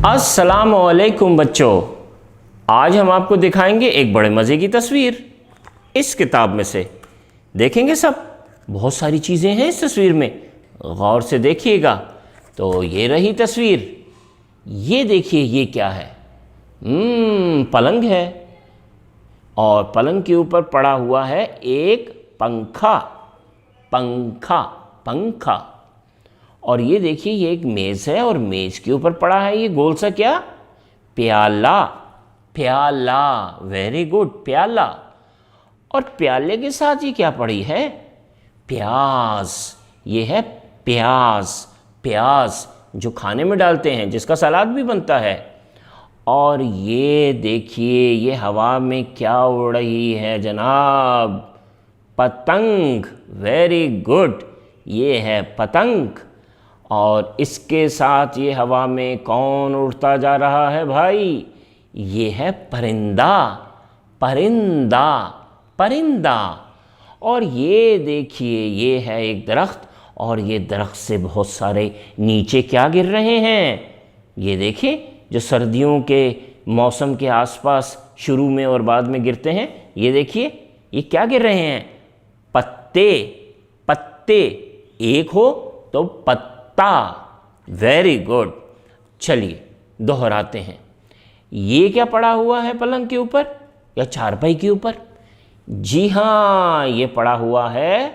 अस्सलामुअलैकुम बच्चों, आज हम आपको दिखाएंगे एक बड़े मज़े की तस्वीर। इस किताब में से देखेंगे सब, बहुत सारी चीज़ें हैं इस तस्वीर में, गौर से देखिएगा। तो ये रही तस्वीर, ये देखिए ये क्या है। पलंग है और पलंग के ऊपर पड़ा हुआ है एक पंखा। पंखा। और ये देखिए ये एक मेज़ है और मेज़ के ऊपर पड़ा है ये गोल सा क्या, प्याला। वेरी गुड, प्याला। और प्याले के साथ ये क्या पड़ी है, प्याज। ये है प्याज जो खाने में डालते हैं, जिसका सलाद भी बनता है। और ये देखिए ये हवा में क्या उड़ रही है जनाब, पतंग। वेरी गुड, ये है पतंग। और इसके साथ ये हवा में कौन उड़ता जा रहा है भाई, ये है परिंदा। और ये देखिए ये है एक दरख्त, और ये दरख्त से बहुत सारे नीचे क्या गिर रहे हैं, ये देखिए जो सर्दियों के मौसम के आसपास शुरू में और बाद में गिरते हैं। ये देखिए ये क्या गिर रहे हैं, पत्ते। एक हो तो पत्ता। Very good. चलिए दोहराते हैं, ये क्या पड़ा हुआ है पलंग के ऊपर या चारपाई के ऊपर? जी हाँ, ये पड़ा हुआ है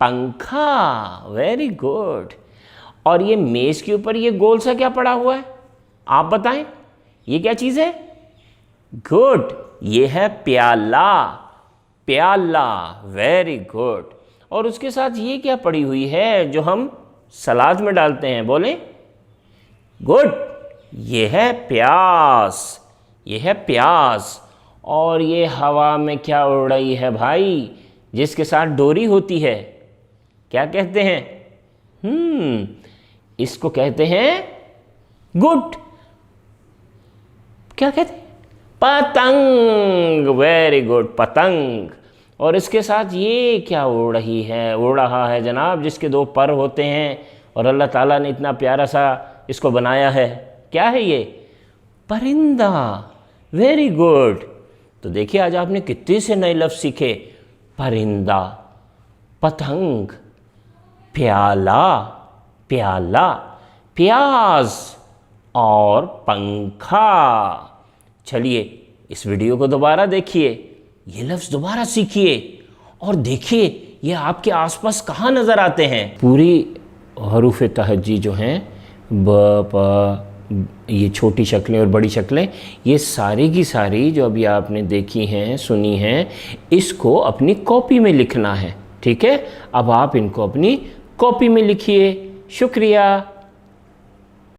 पंखा। Very good. और ये मेज़ के ऊपर ये गोल सा क्या पड़ा हुआ है, आप बताएं ये क्या चीज़ है? गुड, ये है प्याला। Very good. और उसके साथ ये क्या पड़ी हुई है जो हम सलाद में डालते हैं, बोलें? गुड, ये है प्याज। और ये हवा में क्या उड़ रही है भाई, जिसके साथ डोरी होती है, क्या कहते हैं? इसको कहते हैं, गुड, क्या कहते हैं? पतंग। वेरी गुड, पतंग। और इसके साथ ये क्या उड़ रहा है जनाब, जिसके दो पर होते हैं और अल्लाह ताला ने इतना प्यारा सा इसको बनाया है, क्या है ये? परिंदा। Very good. तो देखिए आज आपने कितने से नए लफ्ज़ सीखे, परिंदा, पतंग, प्याला, प्याज और पंखा। चलिए इस वीडियो को दोबारा देखिए, ये लफ्ज़ दोबारा सीखिए और देखिए ये आपके आसपास कहाँ नज़र आते हैं। पूरी हरूफ तहज्जी जो हैं, ब, प, ये छोटी शक्लें और बड़ी शक्लें, ये सारी की सारी जो अभी आपने देखी हैं, सुनी हैं, इसको अपनी कॉपी में लिखना है। ठीक है, अब आप इनको अपनी कॉपी में लिखिए। शुक्रिया।